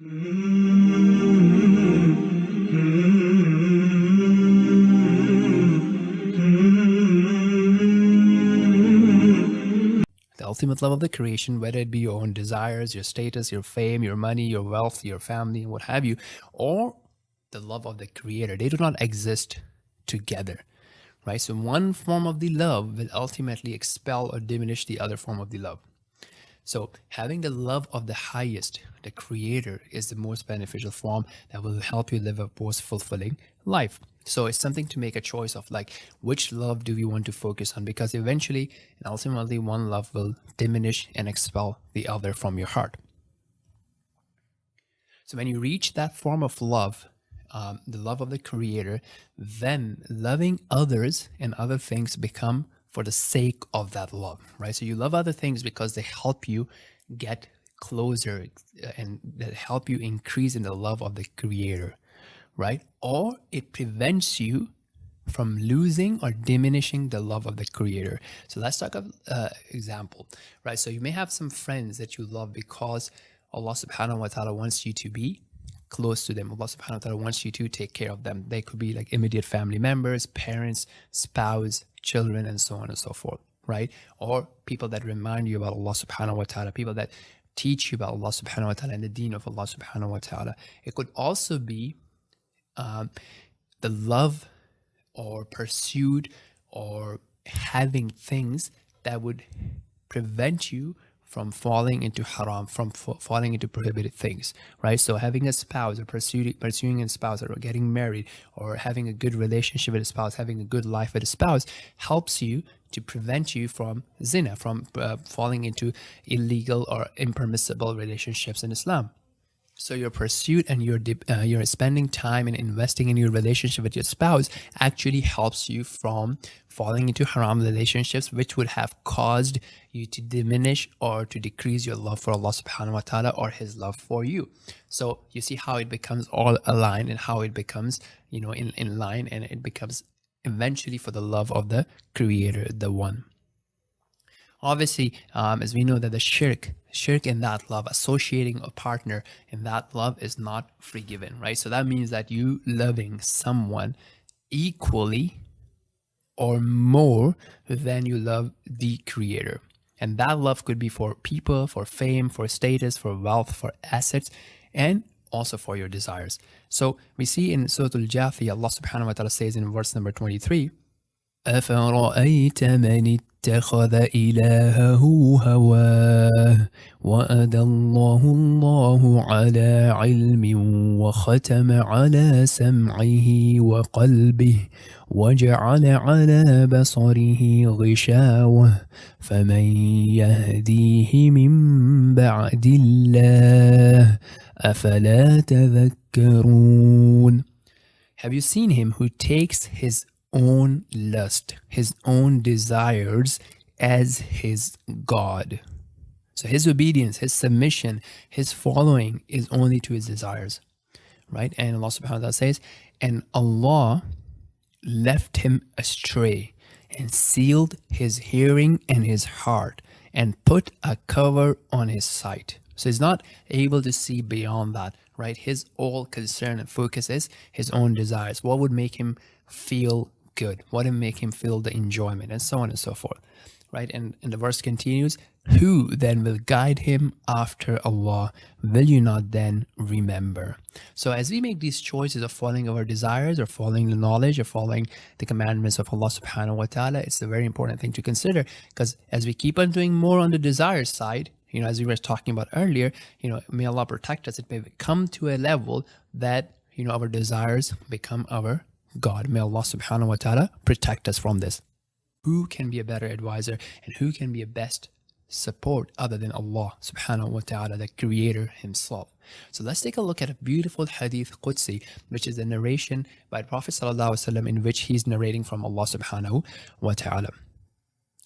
The ultimate love of the creation, whether it be your own desires, your status, your fame, your money, your wealth, your family, what have you, or the love of the creator, they do not exist together, right? So one form of the love will ultimately expel or diminish the other form of the love. So having the love of the highest, the creator, is the most beneficial form that will help you live a most fulfilling life. So it's something to make a choice of, like, which love do we want to focus on, because eventually and ultimately one love will diminish and expel the other from your heart. So when you reach that form of love, the love of the creator, then loving others and other things become for the sake of that love, right? So you love other things because they help you get closer and that help you increase in the love of the creator, right? Or it prevents you from losing or diminishing the love of the creator. So let's talk of example, right? So you may have some friends that you love because Allah subhanahu wa ta'ala wants you to be close to them. Allah subhanahu wa ta'ala wants you to take care of them. They could be like immediate family members, parents, spouse, children, and so on and so forth, right? Or people that remind you about Allah subhanahu wa ta'ala, people that teach you about Allah subhanahu wa ta'ala and the deen of Allah subhanahu wa ta'ala. It could also be the love or pursuit or having things that would prevent you from falling into haram, from falling into prohibited things, right? So having a spouse or pursuing a spouse or getting married or having a good relationship with a spouse, having a good life with a spouse helps you to prevent you from zina, from falling into illegal or impermissible relationships in Islam. So your pursuit and your spending time and investing in your relationship with your spouse actually helps you from falling into haram relationships, which would have caused you to diminish or to decrease your love for Allah subhanahu wa ta'ala or his love for you. So you see how it becomes all aligned and how it becomes, in line, and it becomes eventually for the love of the creator, the one. Obviously, as we know that the shirk in that love, associating a partner in that love, is not forgiven, right? So that means that you loving someone equally or more than you love the creator. And that love could be for people, for fame, for status, for wealth, for assets, and also for your desires. So we see in Surah Al-Jathiyah, Allah subhanahu wa ta'ala says in verse number 23, أفرأيت من اتخذ إلهه هواه وأضله على علم وختم على سمعه وقلبه وجعل على بصره غشاوة فمن يهديه من بعد الله أفلا تذكرون. Have you seen him who takes his own lust, his own desires as his God? So his obedience, his submission, his following is only to his desires, right? And Allah subhanahu wa ta'ala says, and Allah left him astray and sealed his hearing and his heart and put a cover on his sight. So he's not able to see beyond that, right? His all concern and focus is his own desires. What would make him feel good? What would make him feel the enjoyment, and so on and so forth, right? And the verse continues, who then will guide him after Allah? Will you not then remember? So as we make these choices of following our desires or following the knowledge or following the commandments of Allah subhanahu wa ta'ala, it's a very important thing to consider, because as we keep on doing more on the desire side, as we were talking about earlier, may Allah protect us. It may come to a level that, our desires become our God. May Allah subhanahu wa ta'ala protect us from this. Who can be a better advisor and who can be a best support other than Allah subhanahu wa ta'ala, the creator himself? So let's take a look at a beautiful hadith Qudsi, which is a narration by Prophet sallallahu alaihi wasallam, in which he's narrating from Allah subhanahu wa ta'ala.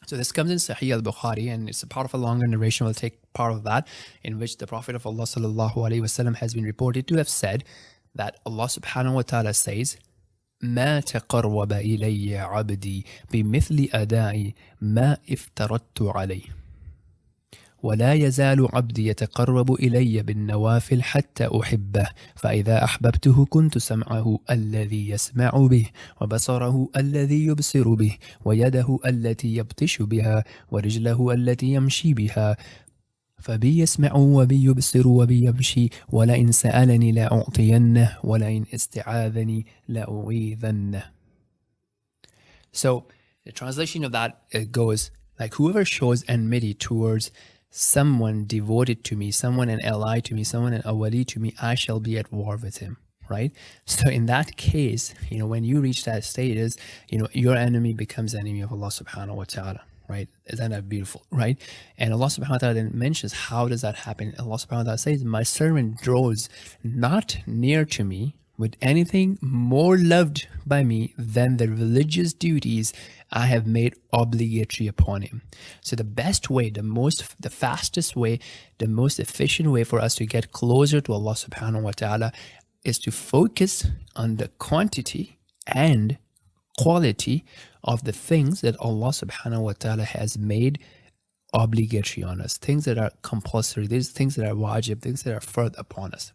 So this comes in Sahih al-Bukhari, and it's a part of a longer narration. We'll take part of that, in which the Prophet of Allah sallallahu alaihi wasallam has been reported to have said that Allah subhanahu wa ta'ala says, ما تقرب إلي عبدي بمثل أداء ما افترضت عليه ولا يزال عبدي يتقرب إلي بالنوافل حتى أحبه فإذا أحببته كنت سمعه الذي يسمع به وبصره الذي يبصر به ويده التي يبطش بها ورجله التي يمشي بها فبي يسمع وبي يبصر وبي يمشي ولئن سألني لأعطينه ولئن استعاذني لأعيذنه. So the translation of that goes like, whoever shows enmity towards someone devoted to me, someone an ally to me, someone an awali to me, I shall be at war with him. Right? So in that case, when you reach that status, your enemy becomes enemy of Allah subhanahu wa ta'ala. Right? Isn't that beautiful? Right? And Allah subhanahu wa ta'ala then mentions how does that happen. Allah subhanahu wa ta'ala says, my servant draws not near to me with anything more loved by me than the religious duties I have made obligatory upon him. So the best way, the fastest way, the most efficient way for us to get closer to Allah subhanahu wa ta'ala is to focus on the quantity and quality of the things that Allah subhanahu wa ta'ala has made obligatory on us, things that are compulsory, these things that are wajib, things that are fard upon us.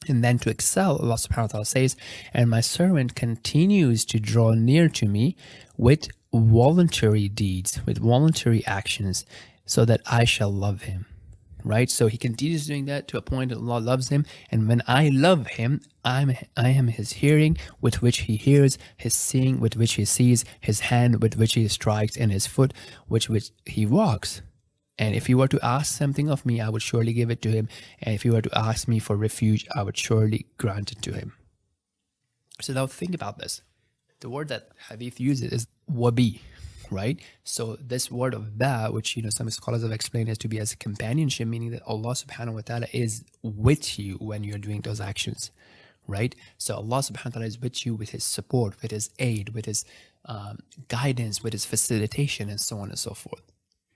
And then to excel, Allah subhanahu wa ta'ala says, and my servant continues to draw near to me with voluntary deeds, with voluntary actions, so that I shall love him. Right? So he continues doing that to a point that Allah loves him. And when I love him, I am his hearing with which he hears, his seeing with which he sees, his hand with which he strikes, and his foot with which he walks. And if he were to ask something of me, I would surely give it to him. And if he were to ask me for refuge, I would surely grant it to him. So now think about this. The word that Hadith uses is wabi, right? So this word of ba, which some scholars have explained as to be as a companionship, meaning that Allah subhanahu wa ta'ala is with you when you're doing those actions, right? So Allah subhanahu wa ta'ala is with you with his support, with his aid, with his guidance, with his facilitation, and so on and so forth.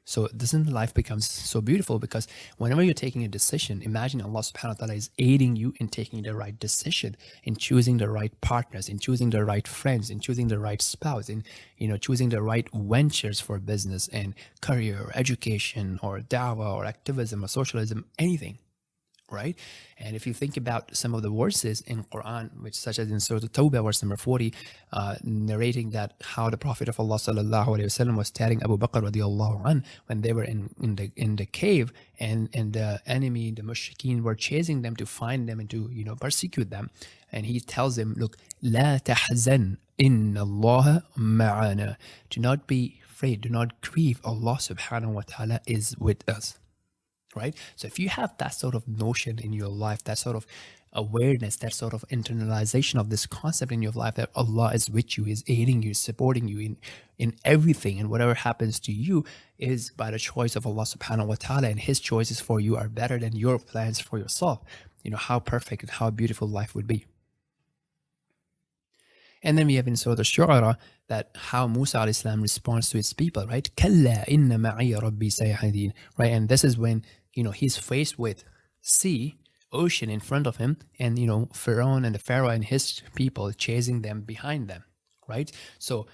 So doesn't life becomes so beautiful? Because whenever you're taking a decision, imagine Allah subhanahu wa ta'ala is aiding you in taking the right decision, in choosing the right partners, in choosing the right friends, in choosing the right spouse, in choosing the right ventures for business and career or education or da'wah or activism or socialism, anything. Right? And if you think about some of the verses in Quran, which such as in Surah At-Tawbah, verse number 40, narrating that how the Prophet of Allah sallallahu alaihi wasallam was telling Abu Bakr radiallahu anh when they were in the cave, and the enemy, the mushrikeen, were chasing them to find them and to persecute them, and he tells them, look, la tahzan inna Allah ma'ana, do not be afraid, do not grieve, Allah subhanahu wa ta'ala is with us. Right? So if you have that sort of notion in your life, that sort of awareness, that sort of internalization of this concept in your life, that Allah is with you, is aiding you, supporting you in everything, and whatever happens to you is by the choice of Allah subhanahu wa ta'ala, and his choices for you are better than your plans for yourself. How perfect and how beautiful life would be. And then we have in Surah Al-Shu'ara that how Musa alayhi salam responds to his people, right? Kalla inna ma'iya rabbi sayahdin, right? And this is when he's faced with sea, ocean in front of him, and Pharaoh and his people chasing them behind them, right? So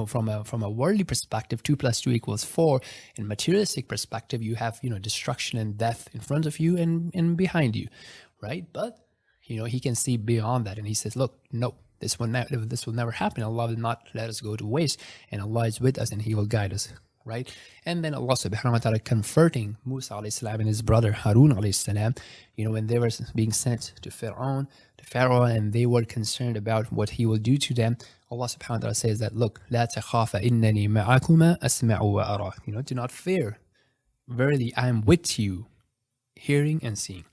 from a worldly perspective, 2 + 2 = 4. In materialistic perspective, you have destruction and death in front of you and behind you, right? But he can see beyond that, and he says, look, no, this will never happen. Allah will not let us go to waste, and Allah is with us and he will guide us. Right? And then Allah subhanahu wa ta'ala comforting Musa alayhi salam and his brother Harun alayhi salam, when they were being sent to Pharaoh, and they were concerned about what he will do to them. Allah subhanahu wa ta'ala says that, look, la takhafa innani ma'akuma asma'u wa ara. Do not fear. Verily, I am with you, hearing and seeing.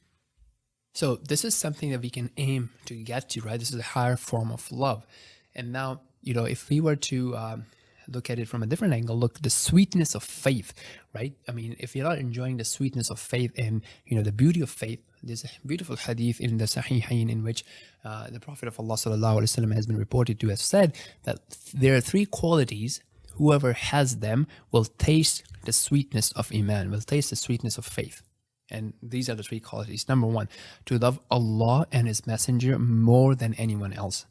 So this is something that we can aim to get to, right? This is a higher form of love. And now, if we were to look at it from a different angle, look, the sweetness of faith, right? I mean, if you're not enjoying the sweetness of faith and the beauty of faith, there's a beautiful hadith in the Sahihain in which the Prophet of Allah sallallahu alaihi wasallam has been reported to have said that there are 3 qualities. Whoever has them will taste the sweetness of Iman, will taste the sweetness of faith. And these are the 3 qualities. Number 1, to love Allah and his messenger more than anyone else.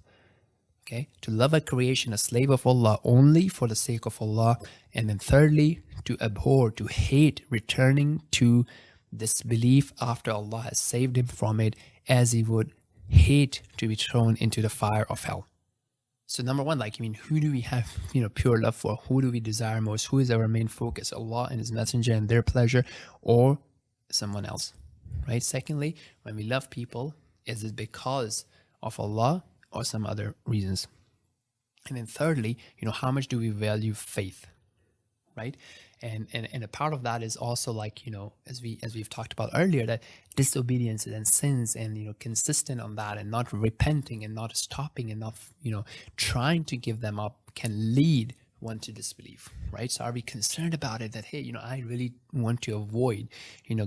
Okay, to love a creation, a slave of Allah, only for the sake of Allah. And then thirdly, to abhor, to hate returning to disbelief after Allah has saved him from it, as he would hate to be thrown into the fire of hell. So number one, like, who do we have, pure love for? Who do we desire most? Who is our main focus? Allah and His Messenger and their pleasure, or someone else, right? Secondly, when we love people, is it because of Allah or some other reasons? And then thirdly, how much do we value faith, right? And a part of that is also, like, as we've talked about earlier, that disobedience and sins, and consistent on that, and not repenting and not stopping and not trying to give them up, can lead one to disbelief, right? So are we concerned about it, that hey, I really want to avoid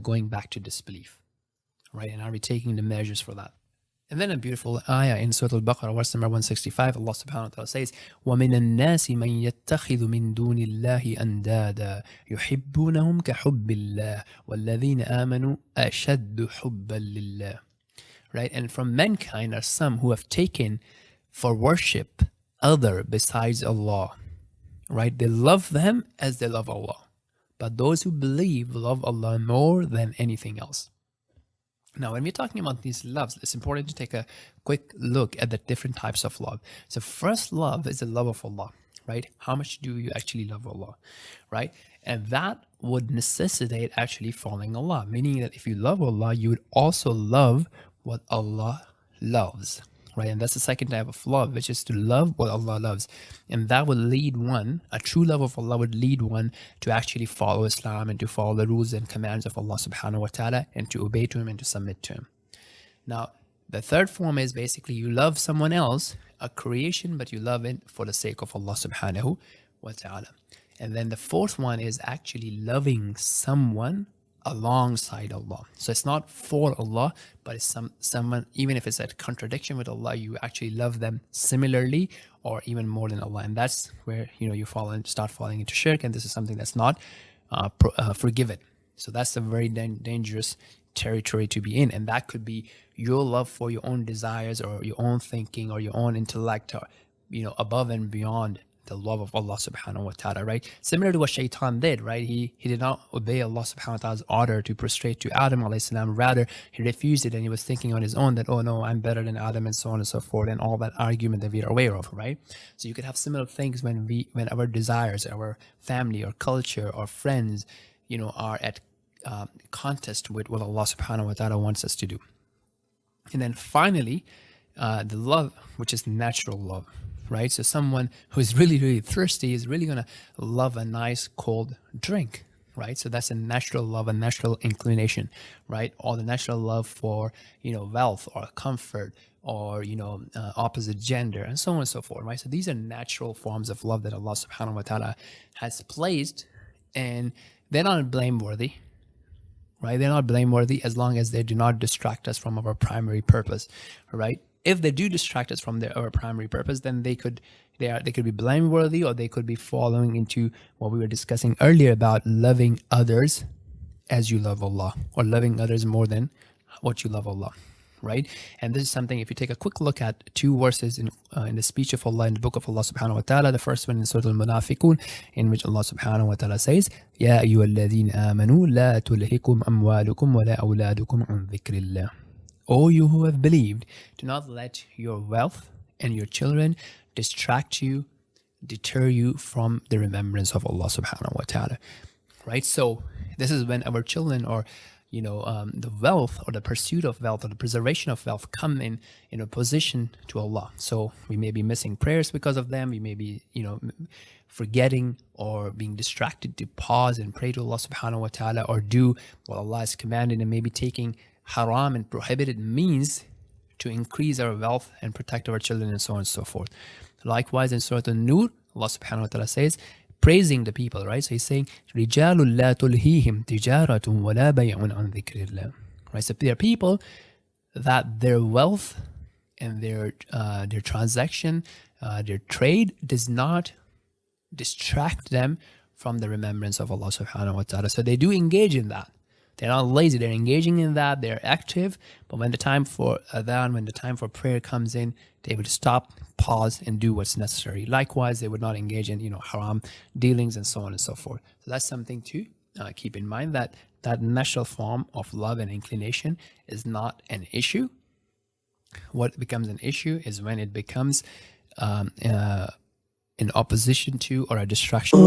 going back to disbelief, right? And are we taking the measures for that? And then a beautiful ayah in Surah Al-Baqarah, verse number 165, Allah subhanahu wa ta'ala says, وَمِنَ النَّاسِ مَنْ يَتَّخِذُ مِن دُونِ اللَّهِ أَنْدَادًا يُحِبُّونَهُمْ كَحُبِّ اللَّهِ وَالَّذِينَ آمَنُوا أَشَدُّ حُبًّا لِلَّهِ. Right? And from mankind are some who have taken for worship other besides Allah. Right? They love them as they love Allah. But those who believe love Allah more than anything else. Now, when we're talking about these loves, it's important to take a quick look at the different types of love. So first love is the love of Allah, right? How much do you actually love Allah, right? And that would necessitate actually following Allah, meaning that if you love Allah, you would also love what Allah loves, right? And that's the second type of love, which is to love what Allah loves. And that would lead one, a true love of Allah would lead one to actually follow Islam and to follow the rules and commands of Allah subhanahu wa ta'ala, and to obey to Him and to submit to Him. Now, the third form is basically you love someone else, a creation, but you love it for the sake of Allah subhanahu wa ta'ala. And then the fourth one is actually loving someone alongside Allah. So it's not for Allah, but it's someone, even if it's a contradiction with Allah, you actually love them similarly or even more than Allah. And that's where you start falling into shirk, and this is something that's not forgiven. So that's a very dangerous territory to be in, and that could be your love for your own desires or your own thinking or your own intellect, or above and beyond the love of Allah subhanahu wa ta'ala, right? Similar to what Shaitan did, right? He did not obey Allah subhanahu wa ta'ala's order to prostrate to Adam alayhi salam. Rather, he refused it, and he was thinking on his own that, oh no, I'm better than Adam, and so on and so forth, and all that argument that we are aware of, right? So you could have similar things when our desires, our family or culture or friends, are at contest with what Allah subhanahu wa ta'ala wants us to do. And then finally, the love, which is natural love, right? So someone who is really, really thirsty is really going to love a nice cold drink, right? So that's a natural love, a natural inclination, right? Or the natural love for, wealth or comfort or, opposite gender, and so on and so forth, right? So these are natural forms of love that Allah subhanahu wa ta'ala has placed, and they're not blameworthy, right? They're not blameworthy as long as they do not distract us from our primary purpose, right? If they do distract us from our primary purpose, then they could be blameworthy, or they could be falling into what we were discussing earlier about loving others as you love Allah, or loving others more than what you love Allah, right? And this is something, if you take a quick look at two verses in the speech of Allah in the book of Allah subhanahu wa ta'ala, the first one in Surah Al-Munafiqun, in which Allah subhanahu wa ta'ala says, Ya ayyuha alladhina amanu la tulhikum amwalukum wa la awladukum an dhikrillah. O you who have believed, do not let your wealth and your children distract you, deter you from the remembrance of Allah subhanahu wa ta'ala, right? So this is when our children, or the wealth or the pursuit of wealth or the preservation of wealth come in opposition to Allah. So we may be missing prayers because of them. We may be forgetting or being distracted to pause and pray to Allah subhanahu wa ta'ala, or do what Allah has commanded, and maybe taking haram and prohibited means to increase our wealth and protect our children, and so on and so forth. Likewise, in Surah An-Nur, Allah subhanahu wa ta'ala says, praising the people, right? So He's saying, رِجَالٌ لَا تُلْهِيهِمْ تِجَارَةٌ وَلَا بَيْعٌ عَنْ ذِكْرِ اللَّهِ. Right? So there are people that their wealth and their transaction, their trade does not distract them from the remembrance of Allah subhanahu wa ta'ala. So they do engage in that. They're not lazy. They're engaging in that. They're active. But when the time for adhan, when the time for prayer comes in, they would stop, pause, and do what's necessary. Likewise, they would not engage in, haram dealings and so on and so forth. So that's something to keep in mind, that that natural form of love and inclination is not an issue. What becomes an issue is when it becomes in opposition to or a distraction.